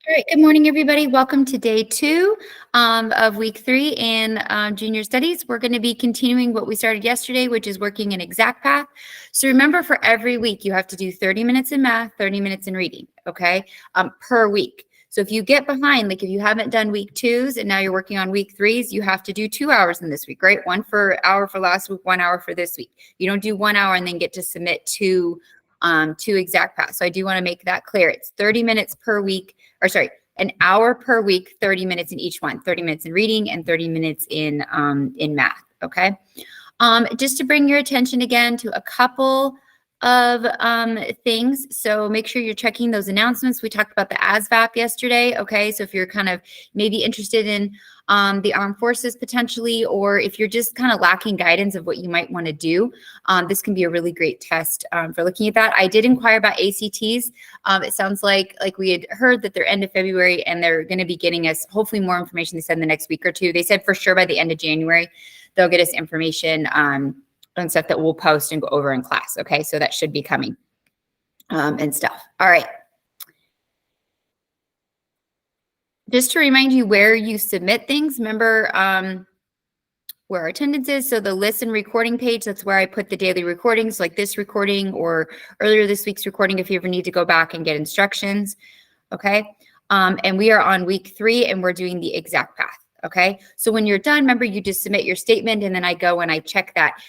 All right, good morning, everybody. Welcome to day 2 of week 3 in junior studies. We're going to be continuing what we started yesterday, which is working in ExactPath. So remember, for every week, you have to do 30 minutes in math, 30 minutes in reading, okay, per week. So if you get behind, like if you haven't done week 2s and now you're working on week 3s, you have to do 2 hours in this week, right? 1 hour for last week, 1 hour for this week. You don't do 1 hour and then get to submit to ExactPath. So I do want to make that clear. It's 30 minutes per week, or sorry, an hour per week, 30 minutes in each one, 30 minutes in reading and 30 minutes in math, okay? Just to bring your attention again to a couple of things. So make sure you're checking those announcements. We talked about the ASVAB yesterday, okay? So if you're kind of maybe interested in the armed forces potentially, or if you're just kind of lacking guidance of what you might want to do, this can be a really great test for looking at that. I did inquire about ACTs. It sounds like we had heard that they're end of February and they're going to be getting us hopefully more information. They said in the next week or two. They said for sure by the end of January, they'll get us information on stuff that we'll post and go over in class. Okay, so that should be coming and stuff. All right. Just to remind you where you submit things, remember where our attendance is. So the listen recording page, that's where I put the daily recordings, like this recording or earlier this week's recording if you ever need to go back and get instructions. Okay. And we are on week 3 and we're doing the ExactPath. Okay. So when you're done, remember you just submit your statement and then I go and I check that.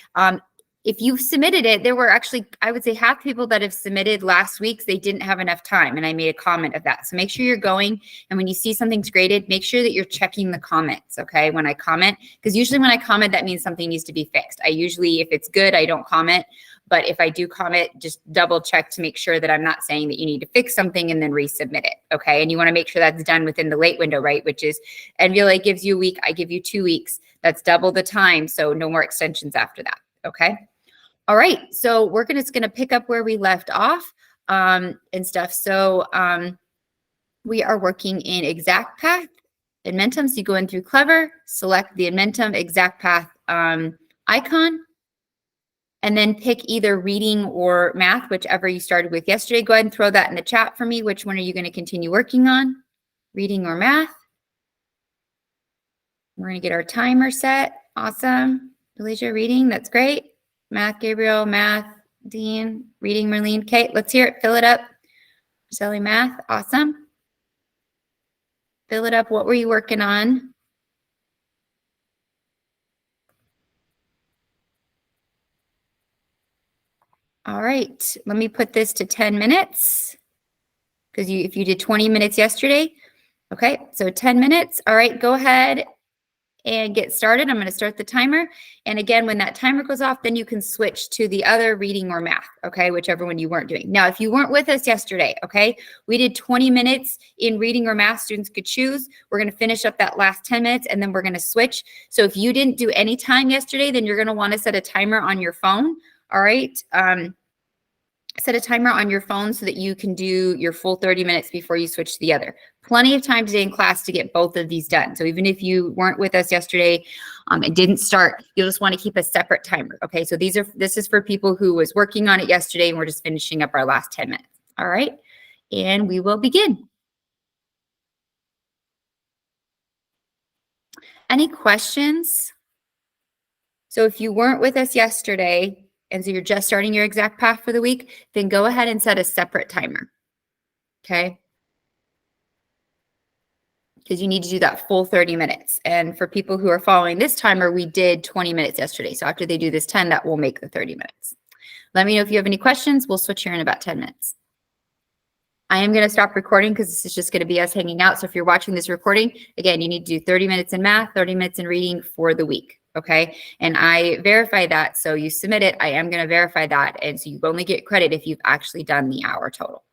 If you've submitted it, there were actually, I would say half the people that have submitted last week's, they didn't have enough time. And I made a comment of that. So make sure you're going. And when you see something's graded, make sure that you're checking the comments. Okay. When I comment, because usually when I comment, that means something needs to be fixed. I usually, if it's good, I don't comment. But if I do comment, just double check to make sure that I'm not saying that you need to fix something and then resubmit it. Okay. And you want to make sure that's done within the late window, right? Which is NVLA gives you a week. I give you 2 weeks. That's double the time. So no more extensions after that. Okay. All right, so we're just gonna pick up where we left off and stuff. So we are working in ExactPath, Edmentum. So you go in through Clever, select the Edmentum ExactPath icon, and then pick either reading or math, whichever you started with yesterday. Go ahead and throw that in the chat for me. Which one are you gonna continue working on? Reading or math? We're gonna get our timer set. Awesome. Alicia, reading, that's great. Math, Gabriel, math, Dean, reading, Marlene. Okay, let's hear it. Fill it up. Sally, math, awesome. Fill it up. What were you working on? All right, let me put this to 10 minutes because if you did 20 minutes yesterday, okay, so 10 minutes. All right, go ahead and get started. I'm going to start the timer. And again, when that timer goes off, then you can switch to the other reading or math, okay, whichever one you weren't doing. Now, if you weren't with us yesterday, okay, we did 20 minutes in reading or math. Students could choose. We're going to finish up that last 10 minutes and then we're going to switch. So if you didn't do any time yesterday, then you're going to want to set a timer on your phone. All right. Set a timer on your phone so that you can do your full 30 minutes before you switch to the other. Plenty of time today in class to get both of these done. So even if you weren't with us yesterday, it didn't start, you'll just want to keep a separate timer. Okay, so this is for people who was working on it yesterday and we're just finishing up our last 10 minutes. All right, and we will begin. Any questions? So if you weren't with us yesterday, and so you're just starting your ExactPath for the week, then go ahead and set a separate timer, okay? Because you need to do that full 30 minutes. And for people who are following this timer, we did 20 minutes yesterday. So after they do this 10, that will make the 30 minutes. Let me know if you have any questions. We'll switch here in about 10 minutes. I am going to stop recording because this is just going to be us hanging out. So if you're watching this recording, again, you need to do 30 minutes in math, 30 minutes in reading for the week. Okay. And I verify that. So you submit it. I am going to verify that. And so you only get credit if you've actually done the hour total.